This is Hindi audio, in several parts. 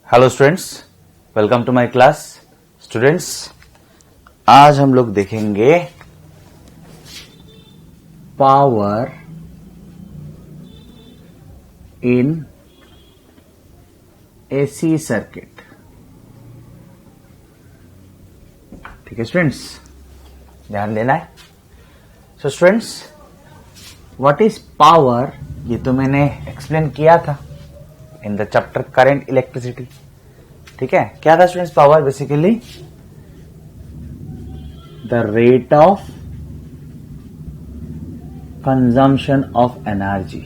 Hello students, welcome to my class. Students, आज हम लोग देखेंगे पावर इन एसी सर्किट। ठीक है स्टूडेंट्स, ध्यान देना है। So students, what is power, ये तो मैंने एक्सप्लेन किया था in the chapter current electricity. ठीक है, क्या था students? Power basically the rate of consumption of energy,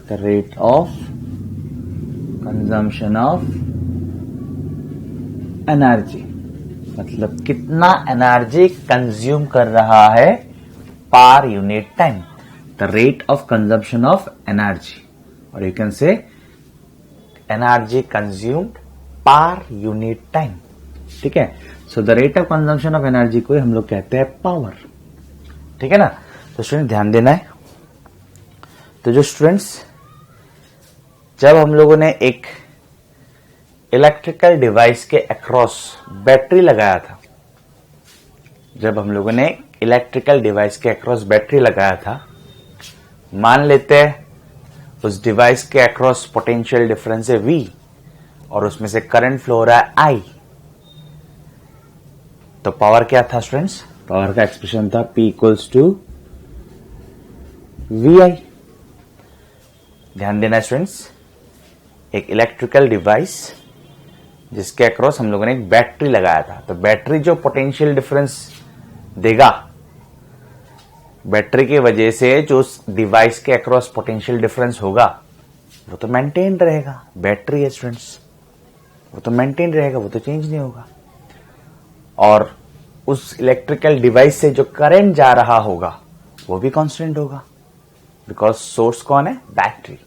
the rate of consumption of energy, मतलब कितना एनर्जी कंज्यूम कर रहा है per unit time, the rate of consumption of energy, और you can say energy consumed per unit time. ठीक है, so the rate of consumption of energy को हम लोग कहते हैं पावर। ठीक है ना? तो स्टूडेंट ध्यान देना है। तो जो स्टूडेंट्स, जब हम लोगों ने एक इलेक्ट्रिकल डिवाइस के अक्रॉस बैटरी लगाया था, जब हम लोगों ने इलेक्ट्रिकल डिवाइस के अक्रॉस बैटरी लगाया था, मान लेते हैं उस डिवाइस के अक्रॉस पोटेंशियल डिफरेंस है V और उसमें से करंट फ्लो हो रहा है I, तो पावर क्या था स्टूडेंट्स? पावर का एक्सप्रेशन था P इक्वल्स टू VI। ध्यान देना स्टूडेंट्स, एक इलेक्ट्रिकल डिवाइस जिसके अक्रॉस हम लोगों ने एक बैटरी लगाया था, तो बैटरी जो पोटेंशियल डिफरेंस देगा, बैटरी की वजह से जो उस डिवाइस के अक्रॉस पोटेंशियल डिफरेंस होगा वो तो मेंटेन रहेगा। बैटरी है स्टूडेंट्स, वो तो मेंटेन रहेगा, वो तो चेंज नहीं होगा। और उस इलेक्ट्रिकल डिवाइस से जो करंट जा रहा होगा वो भी कांस्टेंट होगा, बिकॉज सोर्स कौन है? Battery.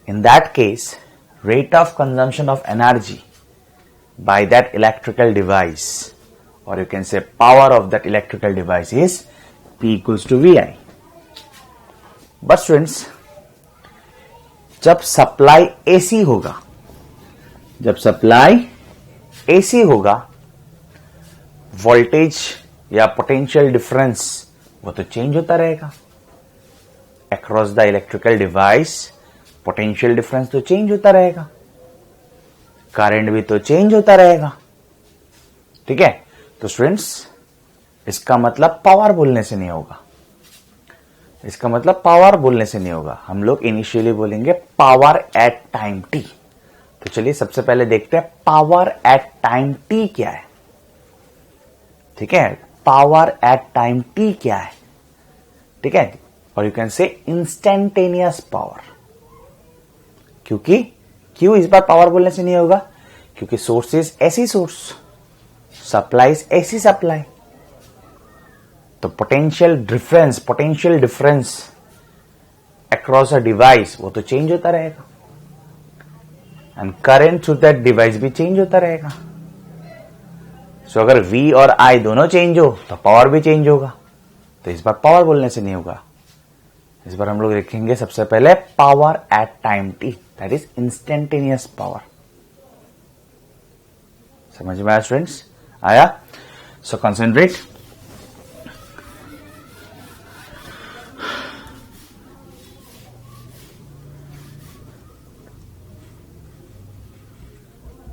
In that case, rate of consumption of energy by that electrical device, or you can say power of that electrical device, is P equals to VI. But students, जब सप्लाई AC होगा, जब सप्लाई AC होगा, वोल्टेज या पोटेंशियल डिफरेंस वो तो चेंज होता रहेगा। Across the electrical device potential difference तो चेंज होता रहेगा, करंट भी तो चेंज होता रहेगा। ठीक है, तो स्टूडेंट्स, इसका मतलब पावर बोलने से नहीं होगा, इसका मतलब पावर बोलने से नहीं होगा। हम लोग इनिशियली बोलेंगे पावर एट टाइम t। तो चलिए सबसे पहले देखते हैं पावर एट टाइम t क्या है। ठीक है, पावर एट टाइम t क्या है? ठीक है, और यू कैन से इंस्टेंटेनियस पावर, क्योंकि क्यों इस बार पावर बोलने से नहीं होगा? क्योंकि सोर्स इज ऐसी सोर्स, सप्लाई इज ऐसी सप्लाई, तो potential difference across a device वो तो चेंज होता रहेगा, and current through that device भी चेंज होता रहेगा। सो अगर V और I दोनों चेंज हो तो पावर भी चेंज होगा, तो इस बार पावर बोलने से नहीं होगा। इस बार हम लोग देखेंगे सबसे पहले power at time t, that is instantaneous power. समझ में आया स्टूडेंट्स? आया? So concentrate.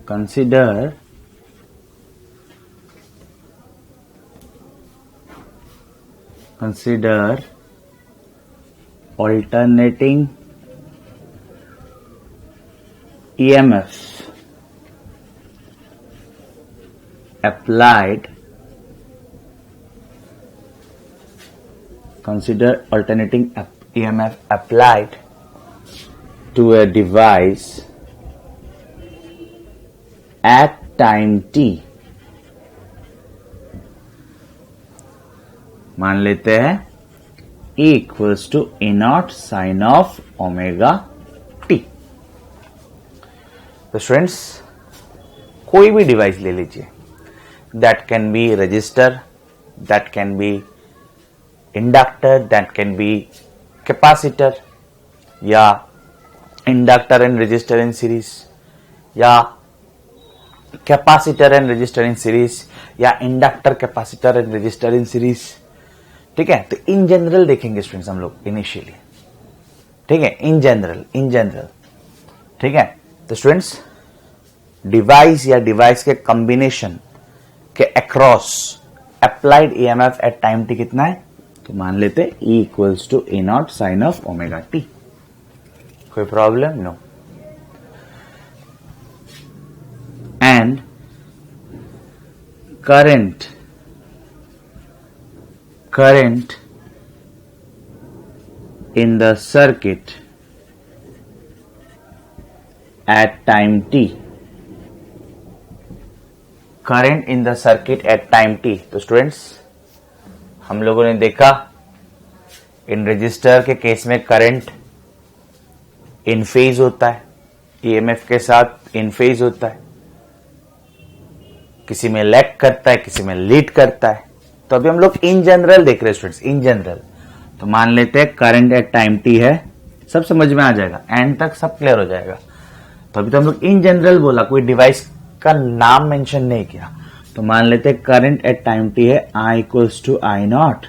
consider alternating EMF applied, consider alternating EMF applied to a device at time t। मान लेते हैं E equals to A naught sin of omega t। तो स्टूडेंट्स, कोई भी डिवाइस ले लीजिए, that can be resistor, that can be inductor, that can be capacitor, या inductor and resistor in series, या capacitor and resistor in series, या inductor capacitor and resistor in series. ठीक है, तो इन जनरल देखेंगे स्टूडेंट्स हम लोग इनिशियली। ठीक है, इन जनरल। ठीक है, तो स्टूडेंट्स डिवाइस या डिवाइस के कॉम्बिनेशन के across applied EMF at time t कितना है, तो मान लेते E equals to A not sine of omega t. कोई problem? No. And current in the circuit at time t, current in the circuit at time t। तो स्टूडेंट्स हम लोगों ने देखा इन रजिस्टर के केस में करंट इन फेज होता है, ईएमएफ के साथ इन फेज होता है, किसी में लैग करता है, किसी में लीड करता है। तो अभी हम लोग इन जनरल देख रहे हैं स्टूडेंट्स, इन जनरल। तो मान लेते हैं करंट एट टाइम टी है, सब समझ में आ जाएगा, एंड तक सब क्लियर हो जाएगा। तो अभी तो हम लोग इन जनरल बोला, कोई डिवाइस का नाम मेंशन नहीं किया। तो मान लेते हैं करंट एट टाइम टी है I equals to I not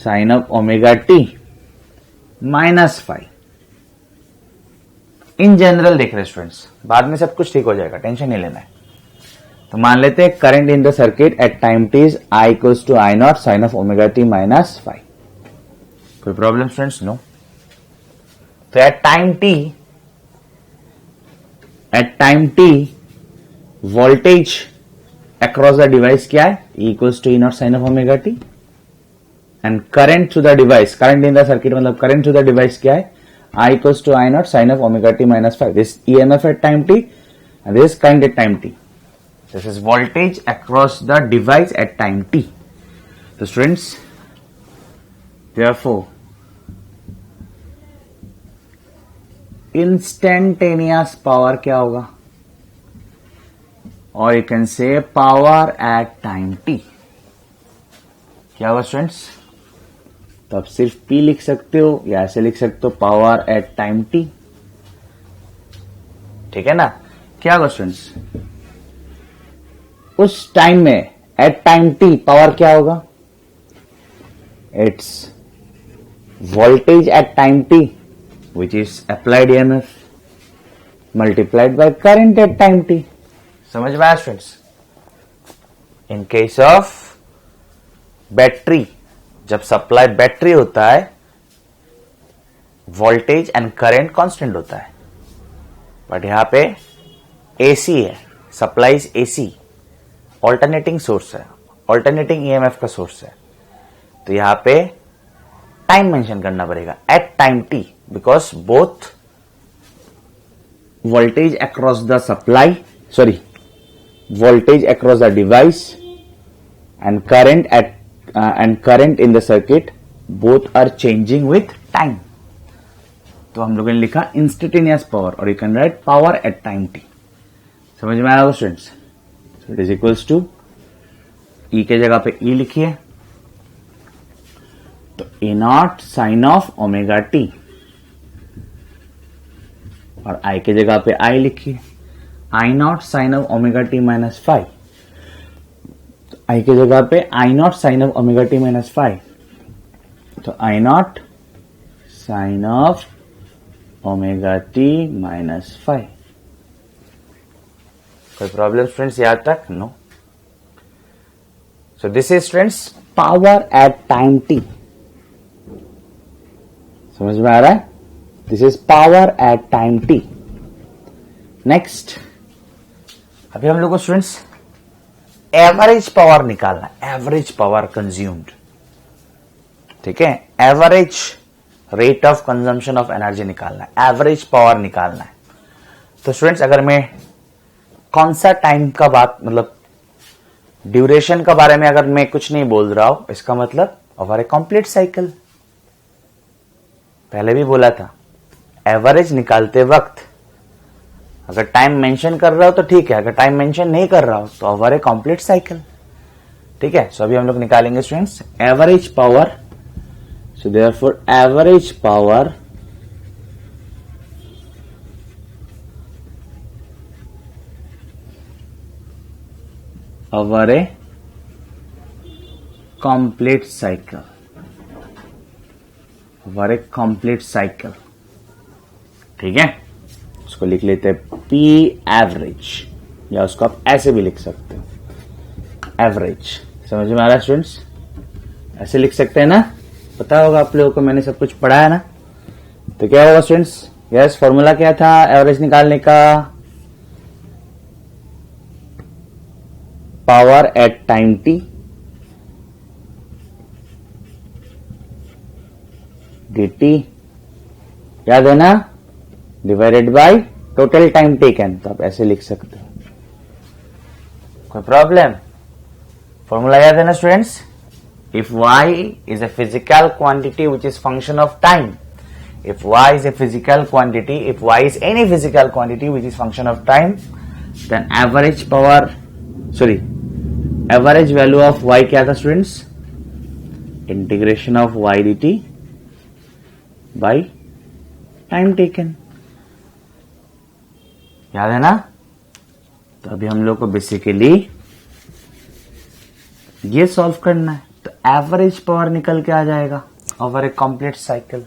sine of omega T -5। In general देख रहे हैं स्टूडेंट्स, बाद में सब कुछ ठीक हो जाएगा, टेंशन नहीं लेना है। तो मान लेते हैं current in the circuit at time T is I equals to I not sine of omega T -5। कोई प्रॉब्लम स्टूडेंट्स? नो। तो at time T voltage across the device क्या है, E equals to E naught sine of omega T. And current to the device, current in the circuit मतलब करंट टू द डिवाइस क्या है, I equals to I naught sin of omega t -5. This EMF at time t and this current at time t. This is voltage across the device at time t. So students, therefore, instantaneous power क्या होगा, or you can say power at time t क्या होगा स्टूडेंट्स? तो आप सिर्फ P लिख सकते हो या ऐसे लिख सकते हो पावर एट टाइम t। ठीक है ना? क्या होगा स्टूडेंट्स? उस टाइम में एट टाइम t पावर क्या होगा? It's voltage at time t which is applied EMF multiplied by current eight time t। समझ में आया students? In case of battery, जब सप्लाई बैटरी होता है वोल्टेज एंड करंट कांस्टेंट होता है, बट यहां पे एसी है, सप्लाईज एसी, ऑल्टरनेटिंग सोर्स है, ऑल्टरनेटिंग ईएमएफ का सोर्स है। तो यहां पे टाइम मेंशन करना पड़ेगा at time t, because both voltage across the supply, voltage across the device and current in the circuit both are changing with time। तो हम लोगों ने लिखा instantaneous power और you can write power at time t। समझ में आया students? so it is equals to E के जगह पे E लिखिए, तो A not sine of omega t, और I के जगह पे I लिखिए, I not sine of omega T -5। तो I की जगह पे I not sine of omega T -5, तो I not sine of omega T -5। कोई प्रॉब्लम स्टूडेंट्स यहां तक? No. So this is students power at time t. समझ में आ रहा है? This is power at time t. Next, अभी हम लोग को स्टूडेंट्स एवरेज पावर निकालना है, एवरेज पावर कंज्यूम्ड। ठीक है, average rate of consumption of energy निकालना है, एवरेज पावर निकालना है। तो स्टूडेंट्स अगर मैं कौन सा टाइम का बात, मतलब ड्यूरेशन का बारे में अगर मैं कुछ नहीं बोल रहा हूं, इसका मतलब ओवर ए कंप्लीट साइकिल। पहले भी बोला था, एवरेज निकालते वक्त अगर टाइम मेंशन कर रहा हो तो ठीक है, अगर टाइम मेंशन नहीं कर रहा हो तो ओवर ए कंप्लीट साइकिल। ठीक है, सो अभी हम लोग निकालेंगे students average power. So therefore average power over a complete cycle, over a complete cycle. ठीक है, उसको लिख लेते हैं P एवरेज, या उसको आप ऐसे भी लिख सकते हो, एवरेज। समझ में आ रहा है स्टूडेंट्स? ऐसे लिख सकते हैं ना, पता होगा आप लोगों को, मैंने सब कुछ पढ़ा है ना। तो क्या होगा स्टूडेंट्स? यस, फॉर्मूला क्या था एवरेज निकालने का? Power at time t dt, याद है ना, divided by total time taken. तो आप ऐसे लिख सकते हो, कोई प्रॉब्लम? फॉर्मूला याद है ना students? If y is a physical quantity which is function of time, if y is a physical quantity, if y is any physical quantity which is function of time, then average value of y क्या था students? Integration of y dt by time taken. याद है ना? तो अभी हम लोग को बेसिकली ये सॉल्व करना है। तो एवरेज पावर निकल के आ जाएगा ओवर ए कंप्लीट साइकिल।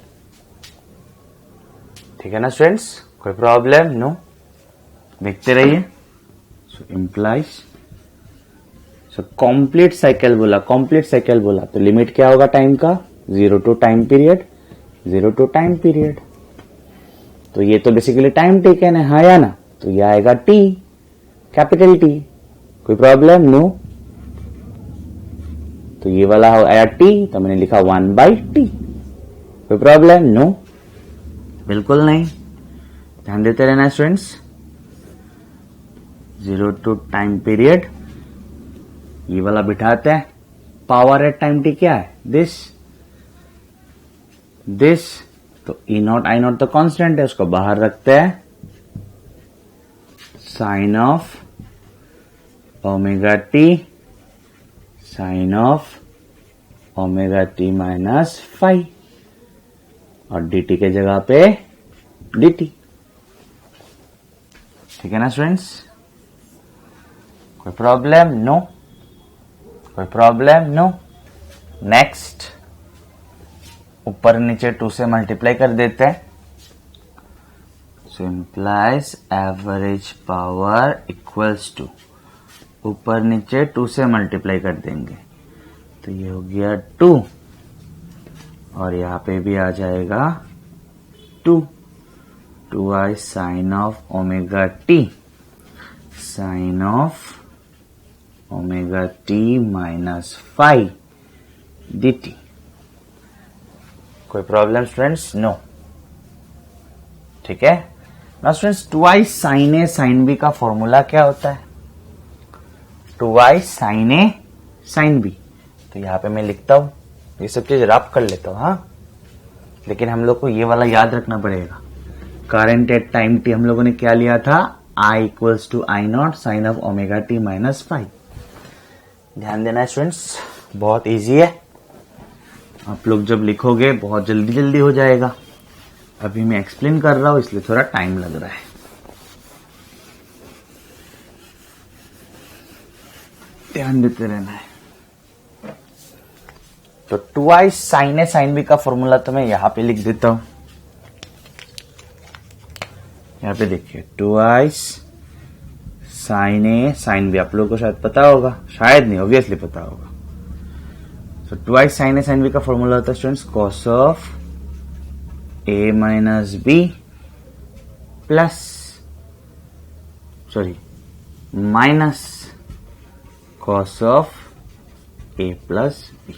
ठीक है ना स्टूडेंट्स? कोई प्रॉब्लम? नो, देखते रहिए। So implies, so complete cycle बोला, कंप्लीट साइकिल बोला तो लिमिट क्या होगा टाइम का? 0 to time period, 0 to time period. तो ये तो बेसिकली टाइम टेकन है, हाँ या ना? तो ये आएगा टी, कैपिटल टी। कोई प्रॉब्लम? नो। तो ये वाला आया टी, तो मैंने लिखा 1/t। कोई प्रॉब्लम? नो, बिल्कुल नहीं। ध्यान देते रहना स्टूडेंट्स। 0 टू टाइम पीरियड, ये वाला बिठाते हैं। पावर एट टाइम टी क्या है? दिस। तो ई नॉट आई नॉट तो कांस्टेंट है, उसको बाहर रखते हैं। Sine of omega t, sine of omega t minus five, और dt के जगह पे dt। ठीक है ना स्टूडेंट्स? कोई प्रॉब्लम? नो, कोई प्रॉब्लम? नो। नेक्स्ट, ऊपर नीचे 2 से मल्टीप्लाई कर देते हैं। So implies average power equals to, ऊपर नीचे 2 से मल्टीप्लाई कर देंगे तो ये हो गया 2, और यहां पे भी आ जाएगा 2i sine of omega t, sine of omega t minus 5 dt। कोई प्रॉब्लम स्टूडेंट्स? नो। ठीक है ना students? 2i sine A sine B का फॉर्मूला क्या होता है? 2i sine A sine B. तो यहां पे मैं लिखता हूं, ये सब चीज रब कर लेता हूं, हाँ, लेकिन हम लोग को ये वाला याद रखना पड़ेगा। करंट एट टाइम टी हम लोगों ने क्या लिया था? i equals to I not sine of omega t minus 5। ध्यान देना स्टूडेंट्स, बहुत इजी है। आप लोग जब लिखोगे बहुत जल्दी जल्दी हो जाएगा। अभी मैं एक्सप्लेन कर रहा हूं इसलिए थोड़ा टाइम लग रहा है। ध्यान देते रहना है। तो 2i sine A sine B का फॉर्मूला तो मैं यहां पे लिख देता हूं। यहां पे देखिए 2i sine A sine B, आप लोगों को शायद पता होगा, शायद नहीं, ऑब्वियसली पता होगा। तो 2i sine A sine B का फॉर्मूला होता है students cos of A minus B plus minus cos of A plus B,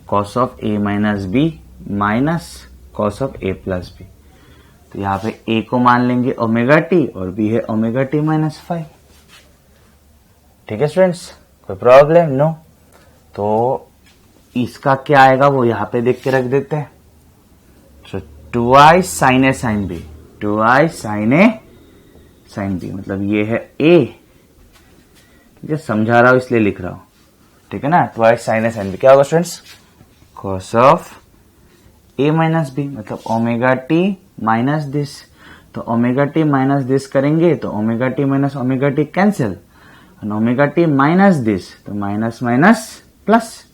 cos of A minus B minus cos of A plus B. तो यहां पे ए को मान लेंगे ओमेगा टी और बी है ओमेगा टी माइनस 5। ठीक है स्टूडेंट्स? कोई प्रॉब्लम? नो। तो इसका क्या आएगा वो यहां पे देख के रख देते हैं। सो 2i sine A sine B, 2i sine A sine B, मतलब ये है ए, जो समझा रहा हूं इसलिए लिख रहा हूं। ठीक है ना? 2i sine A sine B क्या होगा students? Cos of A minus B, मतलब ओमेगा टी माइनस दिस। तो ओमेगा टी माइनस दिस करेंगे तो omega t minus omega t cancel, and omega t minus this, तो माइनस माइनस प्लस,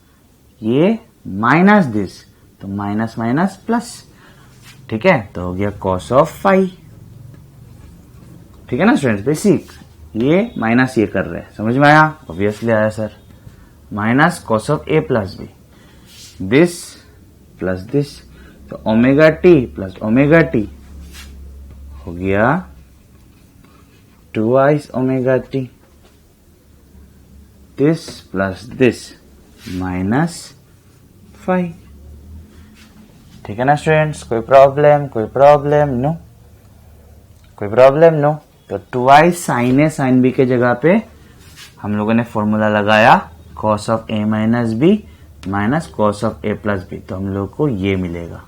ये माइनस दिस, तो माइनस माइनस प्लस, ठीक है, तो हो गया कॉस ऑफ फाई। ठीक है ना स्टूडेंट्स, बेसिक। ये माइनस ये कर रहे हैं, समझ में आया? ऑब्वियसली आया sir. Minus cos of A plus B, this plus this, तो omega t plus omega t हो गया 2i omega t, this plus this minus 5। ठीक है ना स्टूडेंट्स, कोई प्रॉब्लम? कोई प्रॉब्लम? नो, कोई प्रॉब्लम? नो। तो 2i sine A sine B के जगह पे हम लोगों ने फॉर्मूला लगाया cos of a minus B minus cos of a plus B, तो हम लोग को ये मिलेगा।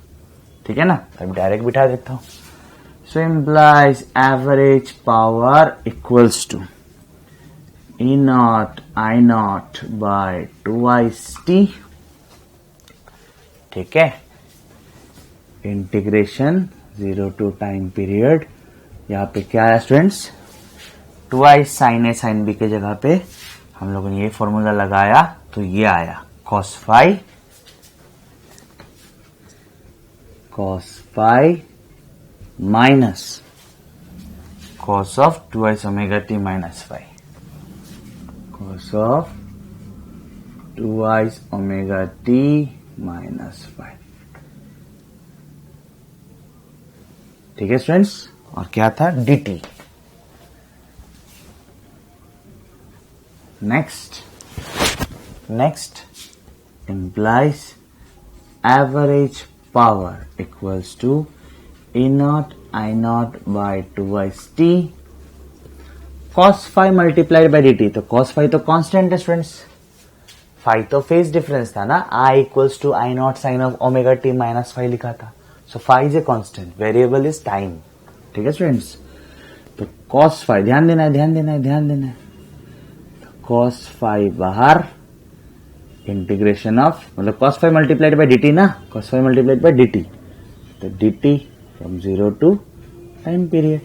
ठीक है ना, तो अब डायरेक्ट बिठा देता हूं। So implies average power equals to E not I not by 2iT। ठीक है, इंटीग्रेशन 0 टू टाइम पीरियड, यहाँ पे क्या है students, 2i sine A sine B के जगह पे हम लोगों ने ये फॉर्मूला लगाया, तो ये आया cos phi minus cos of 2i omega t minus 5, cos of 2i omega t minus 5। ठीक है स्टूडेंट्स, और क्या था, dt। Next implies average power equals to E naught I naught by 2iT cos phi multiplied by dt। तो cos phi तो कांस्टेंट है स्टूडेंट्स, phi तो फेज डिफरेंस था ना, I equals to I naught sin of omega t minus phi लिखा था। सो phi is a constant, variable is time. ठीक है स्टूडेंट्स, तो cos phi ध्यान देना है, cos phi बाहर, इंटीग्रेशन ऑफ, मतलब cos phi multiplied by dt ना, cos phi multiplied by dt, तो dt from 0 to time period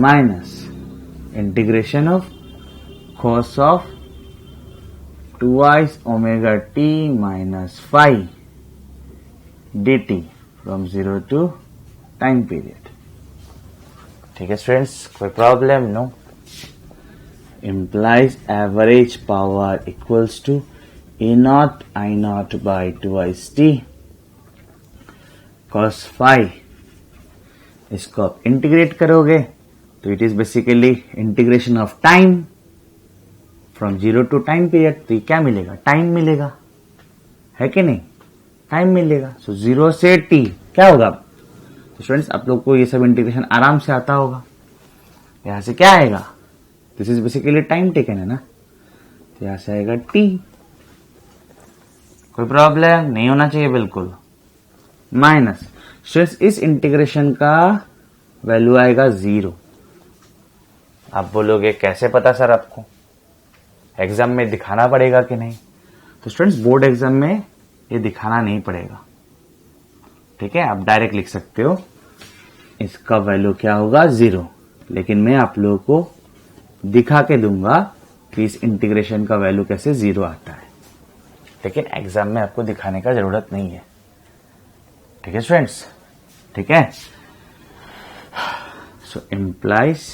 minus integration of cos of 2i ओमेगा t minus 5 dt from 0 to time period. ठीक है स्टूडेंट्स, कोई problem? No. implies average power equals to E naught I naught by 2iT cos phi। इसको आप इंटीग्रेट करोगे तो it is basically integration of time from 0 to time period, तो ये क्या मिलेगा, टाइम मिलेगा, है कि नहीं, टाइम मिलेगा। सो 0 से t क्या होगा, तो स्टूडेंट्स आप लोग को ये सब इंटीग्रेशन आराम से आता होगा। यहां से क्या आएगा, this is basically time taken है ना, तो यहां से आएगा t। कोई प्रॉब्लम नहीं होना चाहिए बिल्कुल। माइनस स्ट्रेस, इस इंटीग्रेशन का वैल्यू आएगा 0। आप बोलोगे कैसे पता सर, आपको एग्जाम में दिखाना पड़ेगा कि नहीं? तो स्टूडेंट्स बोर्ड एग्जाम में ये दिखाना नहीं पड़ेगा। ठीक है, आप डायरेक्ट लिख सकते हो इसका वैल्यू क्या होगा, 0, लेकिन मैं आप लोगों को दिखा के दूंगा कि इस इंटीग्रेशन का वैल्यू कैसे 0 आता है, लेकिन एग्जाम में आपको दिखाने का जरूरत नहीं है। ठीक है स्टूडेंट्स, ठीक है। सो इम्प्लाइज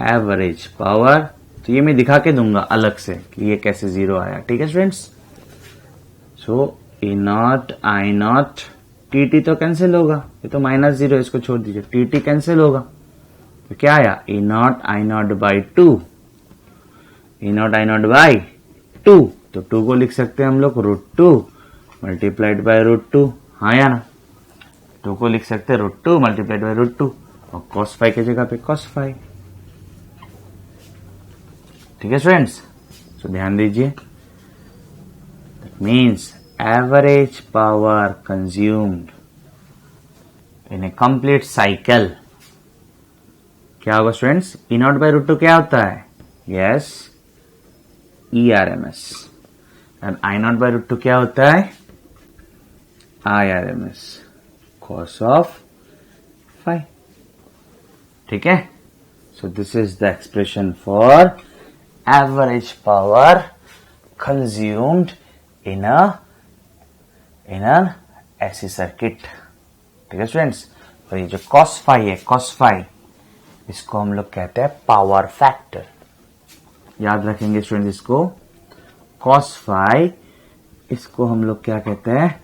एवरेज पावर, तो ये मैं दिखा के दूंगा अलग से कि ये कैसे 0 आया। ठीक है students, so E not I not, T तो कैंसिल होगा, ये तो माइनस 0, इसको छोड़ दीजिए, टी कैंसिल होगा, तो क्या आया, E not I not by 2, E not I not by 2, तो 2 को लिख सकते हैं हम लोग √2 मल्टीप्लाइड बाय √2, हाँ या ना, 2 को लिख सकते हैं √2 मल्टीप्लाइड बाय √2, और cos phi की जगह पे cos phi। ठीक है स्टूडेंट्स, तो ध्यान दीजिए, that means average power consumed in A complete cycle क्या होगा स्टूडेंट्स, E नॉट बाय √2 क्या होता है, yes ERMS, and I not by √2 क्या होता है, IRMS, cos ऑफ phi। ठीक है, सो this is the expression for average power consumed in an ऐसी सर्किट। ठीक है स्टूडेंट्स, और ये जो cos फाई है, cos फाई, इसको हम लोग कहते हैं पावर फैक्टर। याद रखेंगे स्टूडेंट्स इसको, cos फाई, इसको हम लोग क्या कहते हैं,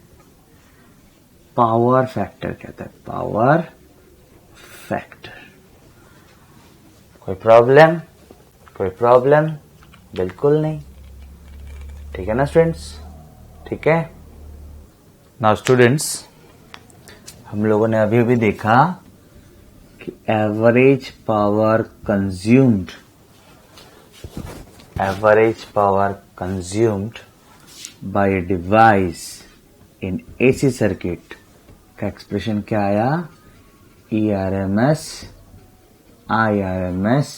पावर फैक्टर कहते हैं, पावर फैक्टर। कोई प्रॉब्लम? कोई प्रॉब्लम? बिल्कुल नहीं। ठीक है ना स्टूडेंट्स? ठीक है। नाउ स्टूडेंट्स, हम लोगों ने अभी अभी देखा कि average power consumed, average power consumed by a device in AC circuit का एक्सप्रेशन क्या आया, ERMS IRMS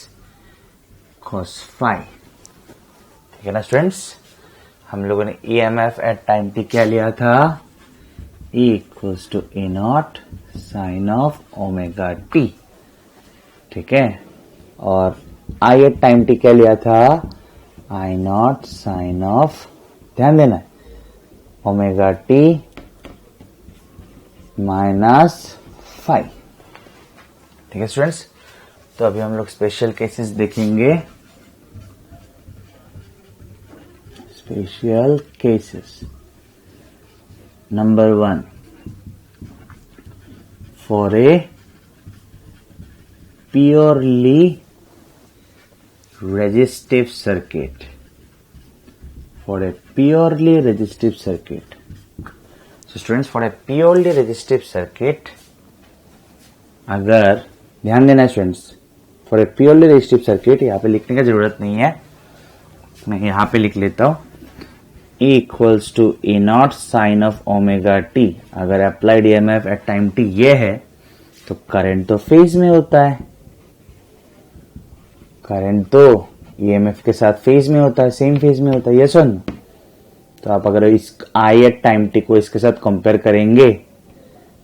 cos फाई। ठीक है ना स्टूडेंट्स, हम लोगों ने EMF एट टाइम t क्या लिया था, E equals to A not sine of omega t। ठीक है, और I एट टाइम t क्या लिया था, I नॉट साइन ऑफ, ध्यान देना, ओमेगा t माइनस फाइव। ठीक है स्टूडेंट्स, तो अभी हम लोग स्पेशल केसेस देखेंगे। Special cases number 1, for a purely resistive circuit, for a purely resistive circuit. So students, for a purely resistive circuit, अगर ध्यान देना students, for a purely resistive circuit, यहां पे लिखने की जरूरत नहीं है, मैं यहां पे लिख लेता हूं, E equals to A not sine of omega t. अगर applied EMF at time t ये है, तो करंट तो फेज में होता है, करंट तो EMF के साथ फेज में होता है, सेम फेज में होता है, यस और नो। तो आप अगर इस I एट टाइम t को इसके साथ कंपेयर करेंगे,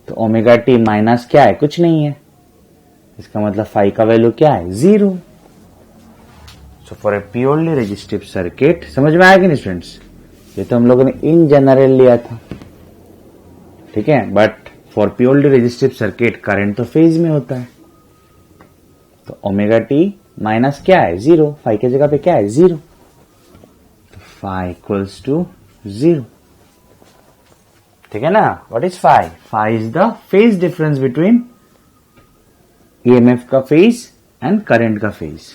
तो ओमेगा टी माइनस क्या है, कुछ नहीं है, इसका मतलब फाई का वैल्यू क्या है, 0। So for a purely resistive circuit, समझ में आया कि नहीं स्टूडेंट्स, ये तो हम लोगों ने इन जनरल लिया था, ठीक है, but for purely resistive circuit current तो फेज में होता है, तो ओमेगा टी माइनस क्या है, 0, फाई की जगह पे क्या है, 0, तो फाई इक्वल्स टू 0। ठीक है ना, what is phi? Phi is the phase difference between EMF का फेज एंड करंट का फेज।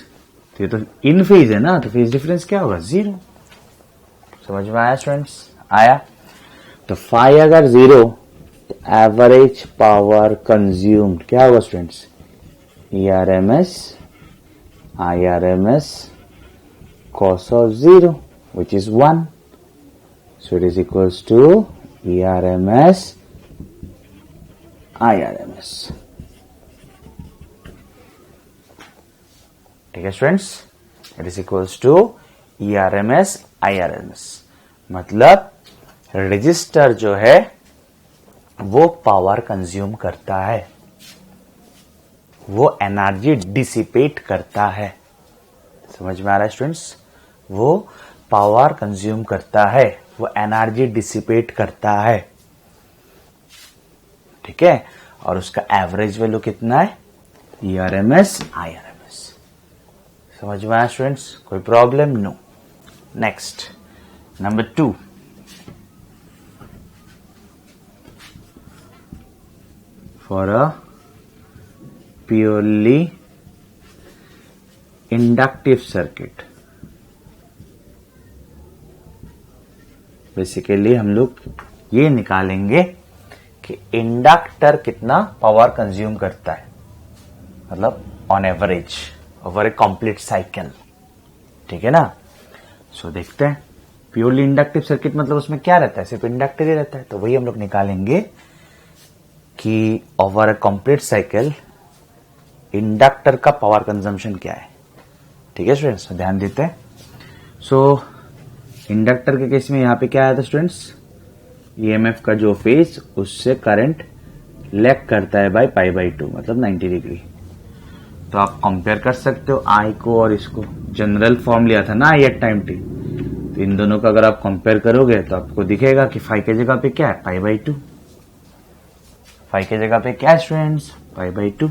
तो ये तो इन फेज है ना, तो फेज डिफरेंस क्या होगा, 0। समझ में आया स्टूडेंट्स? आया। तो फाई अगर 0, तो एवरेज पावर कंज्यूम्ड क्या होगा students, ERMS IRMS cos of 0, which is 1. So it is equals to ERMS IRMS. ठीक है students, it is equals to ERMS IRMS। मतलब रजिस्टर जो है वो पावर कंज्यूम करता है, वो एनर्जी डिसिपेट करता है। समझ में आ रहा है स्टूडेंट्स? वो पावर कंज्यूम करता है, वो एनर्जी डिसिपेट करता है। ठीक है, और उसका एवरेज वैल्यू कितना है, ERMS IRMS। समझ में आया स्टूडेंट्स? कोई problem? No. Next, number 2, for a purely inductive circuit. Basically हम लोग ये निकालेंगे कि इंडक्टर कितना पावर कंज्यूम करता है, मतलब on average over a complete cycle. ठीक है ना? सो देखते हैं, प्योरली इंडक्टिव सर्किट मतलब उसमें क्या रहता है, सिर्फ इंडक्टर ही रहता है, तो वही हम लोग निकालेंगे कि over a complete cycle inductor का पावर कंजम्पशन क्या है। ठीक है स्टूडेंट्स, ध्यान देते हैं। सो इंडक्टर के केस में यहां पे क्या आया था स्टूडेंट्स, EMF का जो फेज उससे करंट लैग करता है बाय पाई बाई 2, मतलब 90 डिग्री। तो आप कंपेयर कर सकते हो आई को और इसको। जनरल फॉर्म लिया था ना आई एट टाइम टी, तो इन दोनों का अगर आप कंपेयर करोगे तो आपको दिखेगा कि 5 के जगह पे क्या है, π/2। 5 के जगह पे क्या है स्टूडेंट्स, π/2।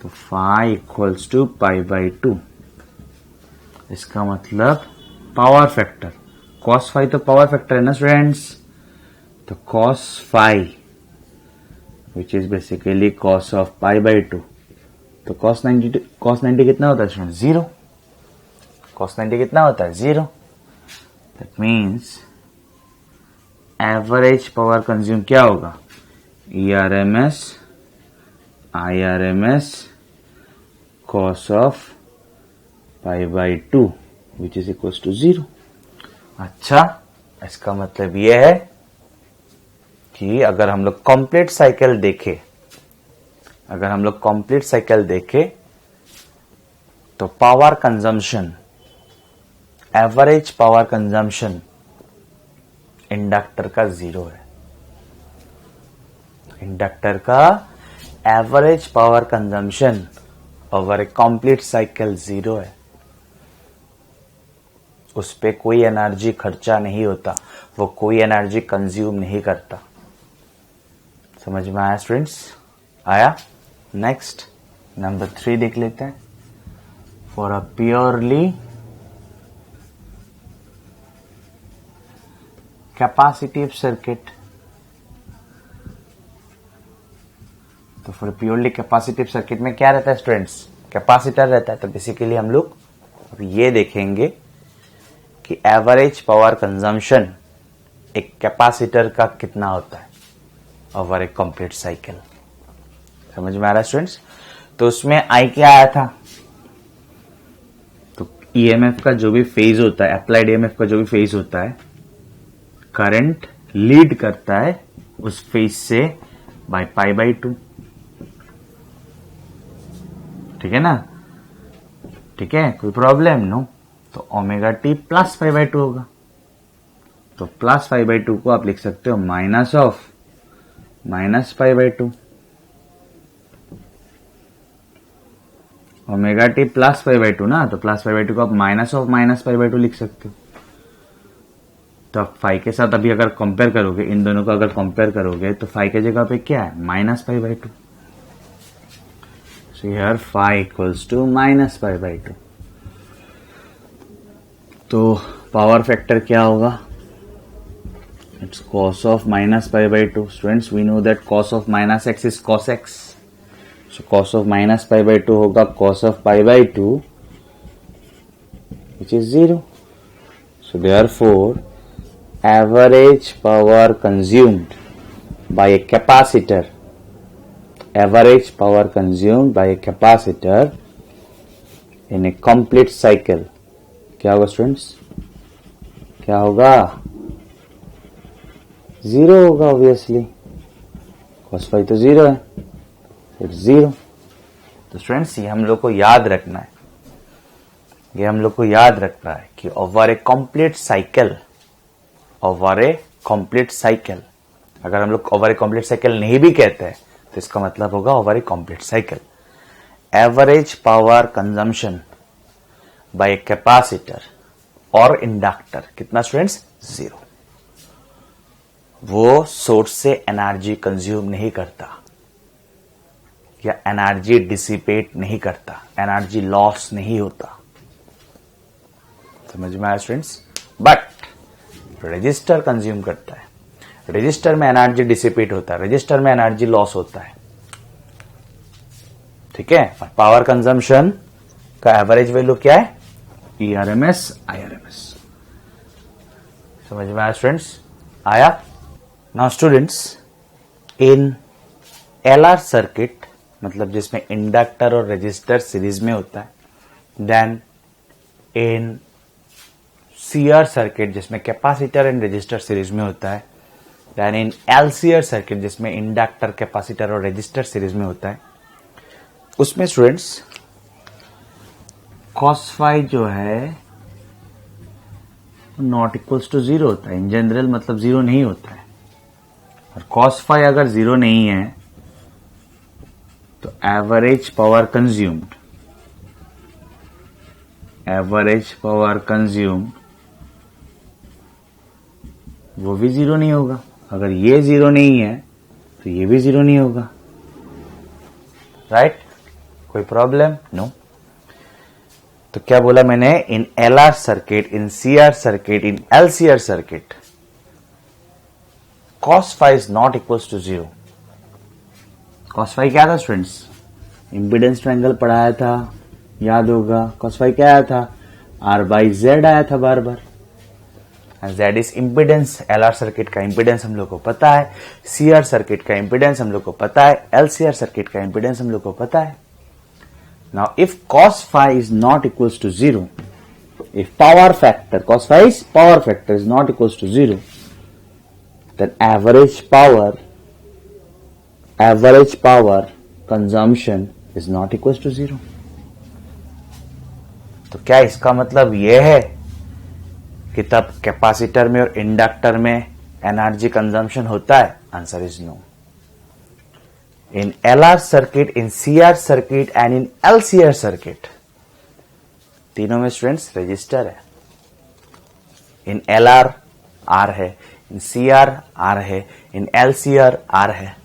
तो 5 इक्वल्स टू π/2। इसका मतलब पावर फैक्टर, cos 5 तो पावर फैक्टर है ना स्टूडेंट्स, तो cos 5 which is basically cos of π/2। तो cos 90 कितना होता है स्टूडेंट, 0। cos 90 कितना होता है, 0। That means average power consume क्या होगा, ERMS IRMS cos of π/2 which is equals to 0। अच्छा, इसका मतलब यह है कि अगर हम लोग कंप्लीट साइकिल देखें, तो power consumption, average power consumption inductor का 0 है। इंडक्टर का average power consumption over a complete cycle 0 है। उस पे कोई एनर्जी खर्चा नहीं होता, वो कोई एनर्जी कंज्यूम नहीं करता। समझ में आया स्टूडेंट्स, आया। नेक्स्ट नंबर 3 देख लेते हैं। For a purely capacitive circuit, तो फॉर प्योरली कैपेसिटिव सर्किट में क्या रहता है स्टूडेंट्स, कैपेसिटर रहता है। तो बेसिकली हम लोग अब ये देखेंगे कि एवरेज पावर कंजम्पशन एक कैपेसिटर का कितना होता है ओवर ए कंप्लीट साइकिल। समझ में आ रहा है स्टूडेंट्स। तो उसमें आई क्या आया था, तो ईएमएफ का जो भी फेज होता है, अप्लाइड ईएमएफ का जो भी फेज होता है, करंट लीड करता है उस फेज से बाय π/2। ठीक है ना, ठीक है, कोई प्रॉब्लम नो। तो ओमेगा टी प्लस π/2 होगा। तो प्लस π/2 को आप लिख सकते हो minus of minus π/2। Omega t plus π/2 ना, तो प्लस π/2 को आप माइनस ऑफ माइनस π/2 लिख सकते हो। तो आप 5 के साथ अभी अगर कंपेयर करोगे, इन दोनों को अगर कंपेयर करोगे, तो 5 के जगह पे क्या है, minus π/2। So here 5 equals to minus π/2। तो पावर फैक्टर क्या होगा, it's cos of minus π/2। Students we know that cos of minus x is cos x, so cos of minus π/2 होगा cos of π/2 which is 0। so therefore average power consumed by a capacitor, average power consumed by a capacitor in a complete cycle क्या होगा स्टूडेंट्स, क्या होगा, 0 होगा ऑब्वियसली। cos 5 तो 0 है, फिर 0। तो स्टूडेंट्स ये हम लोग को याद रखना है, ये हम लोग को याद रखना है कि over a complete cycle, over a complete cycle, अगर हम लोग ओवर ए कंप्लीट साइकिल नहीं भी कहते हैं तो इसका मतलब होगा over a complete cycle average power consumption by capacitor और इंडक्टर कितना स्टूडेंट्स, 0। वो सोर्स से एनर्जी कंज्यूम नहीं करता या एनर्जी डिसिपेट नहीं करता, एनर्जी लॉस नहीं होता। समझ में आया स्टूडेंट्स। बट रजिस्टर कंज्यूम करता है, रजिस्टर में एनर्जी डिसिपेट होता है, रजिस्टर में एनर्जी लॉस होता है। ठीक है, पावर कंजम्पशन का एवरेज वैल्यू क्या है, ERMS IRMS। समझ में आया स्टूडेंट्स, आया। Now students in LR circuit, मतलब जिसमें इंडक्टर और रजिस्टर सीरीज में होता है, देन इन CR सर्किट जिसमें कैपेसिटर एंड रजिस्टर सीरीज में होता है, देन इन LCR सर्किट जिसमें इंडक्टर, कैपेसिटर और रजिस्टर सीरीज में होता है, उसमें स्टूडेंट्स cos phi जो है नॉट इक्वल्स टू 0 होता है। इन जनरल मतलब 0 नहीं होता है। और cos phi अगर 0 नहीं है तो average power consumed average power consume वो भी जीरो नहीं होगा। अगर ये जीरो नहीं है तो ये भी जीरो नहीं होगा, राइट? कोई प्रॉब्लम? नो। तो क्या बोला मैंने? इन LR circuit, in CR circuit, in LCR circuit, cos phi is not equals to 0. cos phi क्या था स्टूडेंट्स? इम्पीडेंस ट्रायंगल पढ़ाया था, याद होगा। cos phi क्या आया था? R by Z आया था बार बार। Z is impedance. LR circuit का इम्पीडेंस हम लोग को पता है, CR सर्किट का इम्पीडेंस हम लोग को पता है, LCR सर्किट का इम्पीडेंस हम लोग को पता है। Now if cos phi is not equals to 0, if power factor, cos phi's power factor is not equals to 0, then average power consumption is not equals to 0. तो क्या इसका मतलब यह है कि तब कैपेसिटर में और इंडक्टर में एनर्जी कंजम्पशन होता है? Answer is no. In LR circuit, in CR circuit and in LCR circuit, तीनों में स्टूडेंट्स रजिस्टर है। इन LR R है, इन CR R है, इन LCR R है।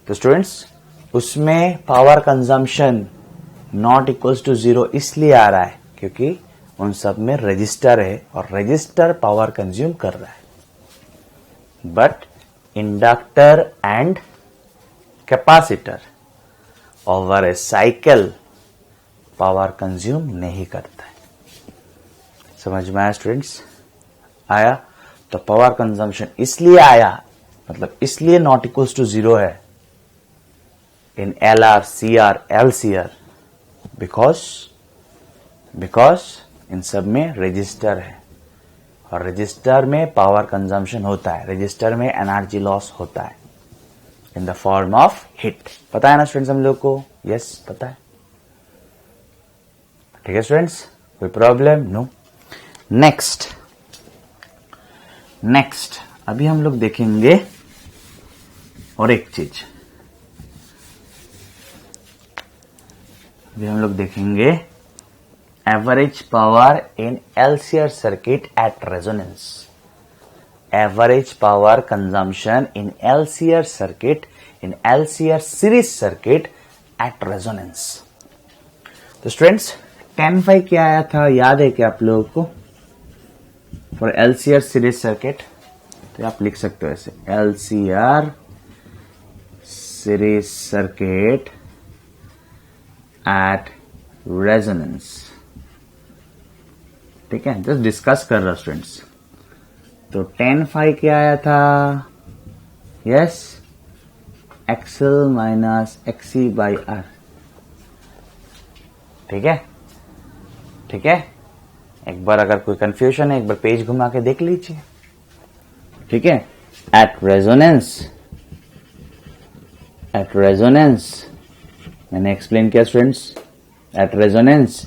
तो स्टूडेंट्स उसमें power consumption not equals to 0 इसलिए आ रहा है क्योंकि उन सब में रजिस्टर है और रजिस्टर पावर कंज्यूम कर रहा है। But inductor and capacitor over A cycle power consume नहीं करता है। समझ में आया स्टूडेंट्स? आया? तो पावर कंजम्पशन इसलिए आया, मतलब इसलिए नॉट इक्वल्स टू 0 है इन LR, CR, LCR, because in सब में रजिस्टर है और रजिस्टर में पावर कंजम्पशन होता है, रजिस्टर में एनर्जी लॉस होता है in the form of heat. पता है ना स्टूडेंट्स हम लोग को? यस, पता है। ठीक है स्टूडेंट्स, कोई प्रॉब्लम? नो। नेक्स्ट अभी हम लोग देखेंगे और एक चीज, अभी हम लोग देखेंगे average power in LCR circuit at resonance. Average power consumption in LCR circuit, in LCR series circuit at resonance. तो स्टूडेंट्स tan phi क्या आया था, याद है क्या आप लोगों को? फॉर LCR सीरीज सर्किट तो आप लिख सकते हो ऐसे, LCR series circuit at resonance. ठीक है, जस्ट डिस्कस कर रहा स्टूडेंट्स। तो tan phi क्या आया था? Yes, XL minus XC by R। ठीक है, ठीक है। एक बार अगर कोई कंफ्यूजन है एक बार पेज घुमा के देख लीजिए। ठीक है, एट रेजोनेंस मैंने एक्सप्लेन किया students. At resonance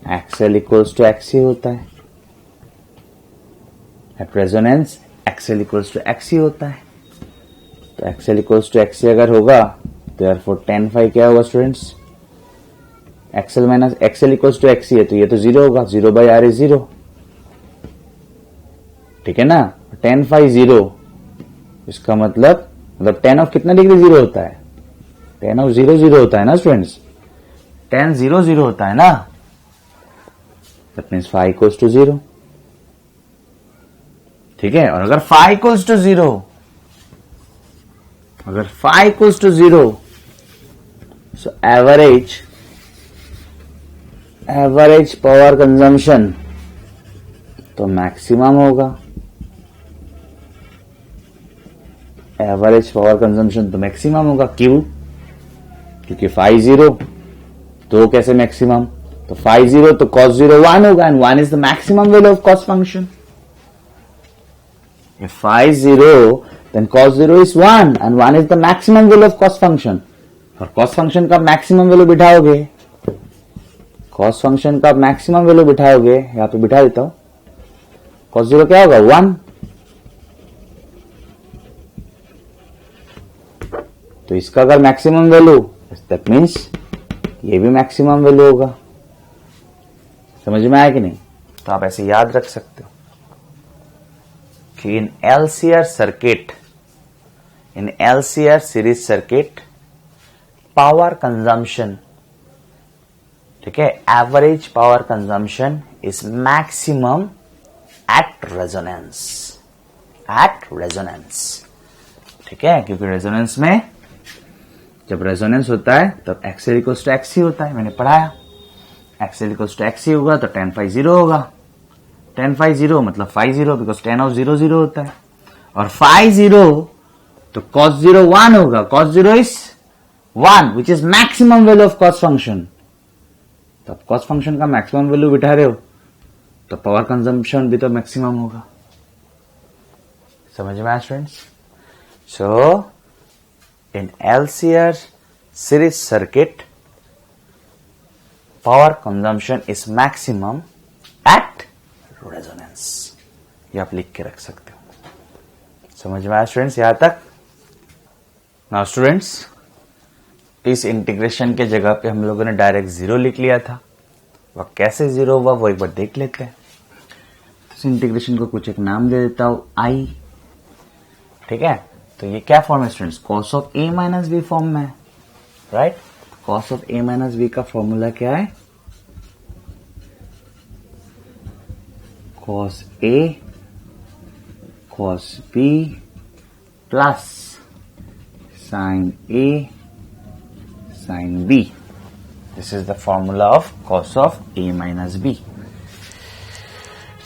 XL equals to XC होता है। At resonance XL equals to XC होता है। तो XL इक्वल्स टू XC अगर होगा तो therefore tan phi क्या होगा students? XL minus XL equals to XC है तो ये तो 0 होगा, 0 बाई R इज 0। ठीक है ना? tan phi 0, इसका मतलब tan ऑफ कितना डिग्री 0 होता है? tan ऑफ 0 0 होता है ना स्टूडेंट्स? tan 0 0 होता है ना? That means phi equals to 0। ठीक है, और अगर phi इक्वल्स टू 0, अगर phi equals to 0, so average power consumption तो मैक्सिमम होगा। एवरेज पावर कंजम्पशन तो मैक्सिमम होगा। क्यों? क्योंकि phi 0 तो कैसे मैक्सिमम? तो phi 0 तो cos 0 1 होगा and 1 is the maximum value of cos function. If phi 0 then cos 0 is 1 and 1 is the maximum value of cos function। और cos function का मैक्सिमम वैल्यू बिठाओगे, cos function का मैक्सिमम वैल्यू बिठाओगे, यहां पे बिठा देता हूं, cos 0 क्या होगा? 1। तो इसका अगर मैक्सिमम वैल्यू, दैट मीन्स ये भी मैक्सिमम वैल्यू होगा। समझ में आया कि नहीं? तो आप ऐसे याद रख सकते हो कि इन LCR series circuit power consumption, ठीक है, average power consumption is maximum at resonance, ठीक है, क्योंकि रेजोनेंस में जब रेजोनेंस होता है तब XL = XC होता है, मैंने पढ़ाया। XL = XC होगा तो tan phi 0 होगा, tan phi 0 मतलब phi 0 बिकॉज tan of 0 0 होता है, और phi 0 तो cos 0 1 होगा, cos 0 is 1 which is maximum value of cos function। तो आप cos function का मैक्सिमम वैल्यू बिठा रहे हो तो पावर कंजम्पशन भी तो मैक्सिमम होगा। समझ में आया students? So in LCR series circuit power consumption is maximum at resonance, ये आप लिख के रख सकते हो। समझ में आया स्टूडेंट्स यहां तक? नाउ स्टूडेंट्स, इस इंटीग्रेशन के जगह पे हम लोगों ने डायरेक्ट 0 लिख लिया था, वह कैसे 0 हुआ वो एक बार देख लेते हैं। इस इंटीग्रेशन को कुछ एक नाम दे देता हूं I, ठीक है। तो ये क्या फॉर्म है students? cos of A - B form में, right. cos of A - B का फॉर्मूला क्या है? cos A cos B plus sin A sin B। This is the formula of cos of A - B,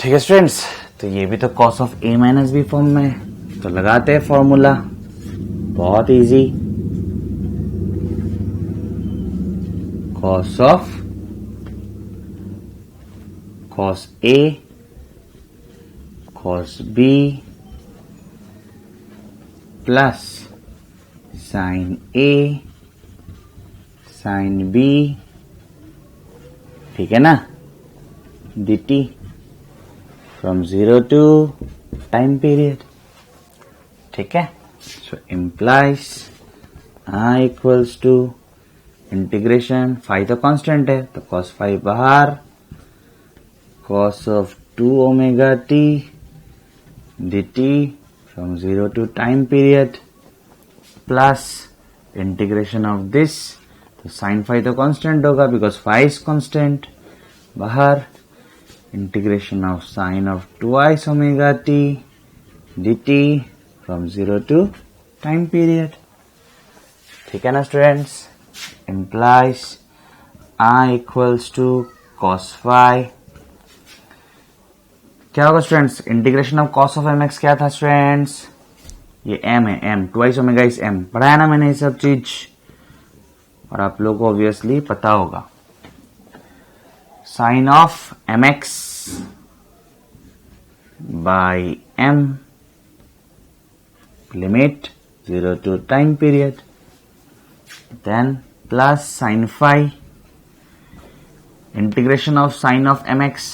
ठीक है स्टूडेंट्स। तो ये भी तो cos of A - B form में है, तो लगाते हैं फॉर्मूला, बहुत easy. cos A cos B plus sin A sin B, ठीक है ना, dt from 0 to time period, ठीक है। सो implies I equals to integration, phi तो कांस्टेंट है तो cos phi बाहर, cos of 2 omega t dt from 0 to time period plus integration of this, तो sin phi तो कांस्टेंट होगा बिकॉज phi इज कांस्टेंट, बाहर integration of sin of 2 omega t dt from 0 to time period, ठीक है ना students. implies I equals to cos phi, क्या होगा students? Integration of cos of mx क्या था स्टूडेंट्स? ये m है, m 2 ओमेगा इज m, पढ़ाया ना मैंने ये सब चीज, और आप लोगों को ऑब्वियसली पता होगा। Sine of mx by m limit 0 to time period, then plus sin phi integration of sine of mx,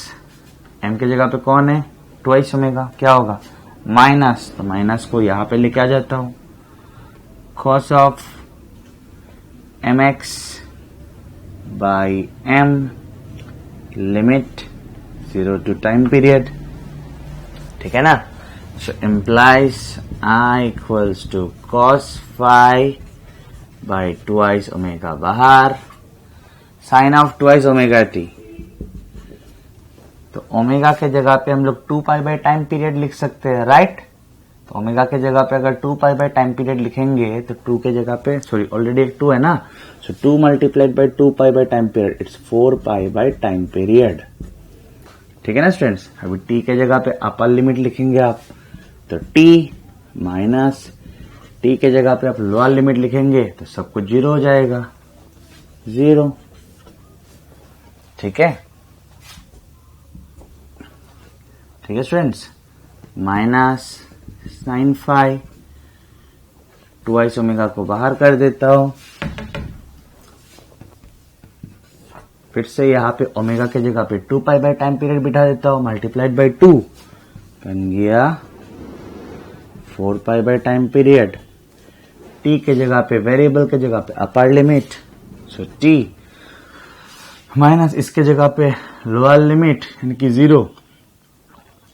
m के जगह पे कौन है? 2 ओमेगा, क्या होगा? माइनस, तो माइनस को यहां पे लेके आ जाता हूं, cos of mx by m limit 0 to time period, ठीक है ना। सो implies I equals to cos phi by 2 omega बाहर, साइन ऑफ 2 ओमेगा t, तो ओमेगा के जगह पे हम लोग 2 पाई बाय टाइम पीरियड लिख सकते हैं, राइट। तो ओमेगा के जगह पे अगर 2 पाई बाय टाइम पीरियड लिखेंगे तो 2 के जगह पे, सॉरी ऑलरेडी एक 2 है ना, सो 2 multiplied by 2 pi by time period, it's 4 pi by time period, ठीक है ना स्टूडेंट्स। अभी t के जगह पे अपर लिमिट लिखेंगे आप, तो t माइनस t के जगह पे आप लोअर लिमिट लिखेंगे तो सब कुछ 0 हो जाएगा, 0, ठीक है, ठीक है students. Minus sine phi, 2 omega को बाहर कर देता हूं, फिर से यहां पे ओमेगा के जगह पे 2 पाई बाय टाइम पीरियड बिठा देता हूं, मल्टीप्लाइड बाय 2 बन गया 4 pi by time period. T के जगह पे, वेरिएबल के जगह पे upper limit, so T minus इसके जगह पे लोअर लिमिट यानी कि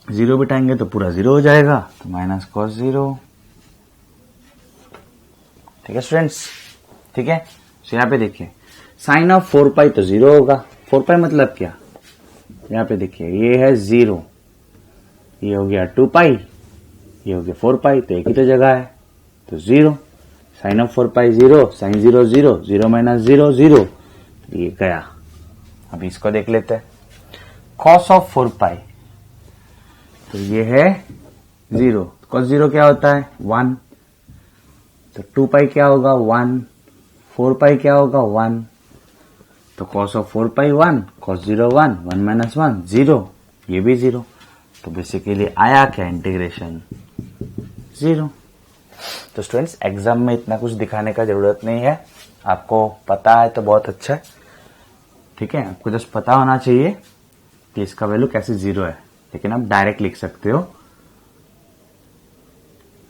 0 बिठाएंगे तो पूरा 0 हो जाएगा, तो माइनस कॉस 0। ठीक है स्टूडेंट्स, ठीक है। तो यहाँ पे देखिए साइन ऑफ 4 पाई तो 0 होगा। 4 पाई मतलब क्या, यहाँ पे देखिए ये है 0, ये हो गया 2 पाई, ये हो गया 4 पाई, तो एक ही तो जगह है, तो 0। Sine of 4 pi 0, sine 0 0, 0 minus 0 0, ये गया। अब इसको देख लेते हैं, कॉस ऑफ 4 पाई, तो ये है 0, कॉस 0 क्या होता है 1, तो 2 पाई क्या होगा 1, 4 पाई क्या होगा 1, तो cos of 4 pi 1, cos 0 1, 1 minus 1 0, ये भी 0, तो बेसिकली आया क्या इंटीग्रेशन 0। तो स्टूडेंट्स एग्जाम में इतना कुछ दिखाने का जरूरत नहीं है, आपको पता है तो बहुत अच्छा है, ठीक है। आपको जस्ट पता होना चाहिए कि इसका वैल्यू कैसे 0 है, लेकिन आप डायरेक्ट लिख सकते हो,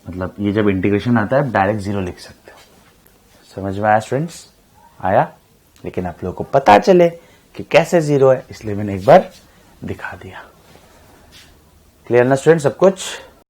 मतलब ये जब इंटीग्रेशन आता है आप डायरेक्ट 0 लिख सकते हो। समझ में आया स्टूडेंट्स, आया, लेकिन आप लोगों को पता चले कि कैसे 0 है, इसलिए मैंने एक बार दिखा दिया। क्लियर ना स्टूडेंट सब कुछ।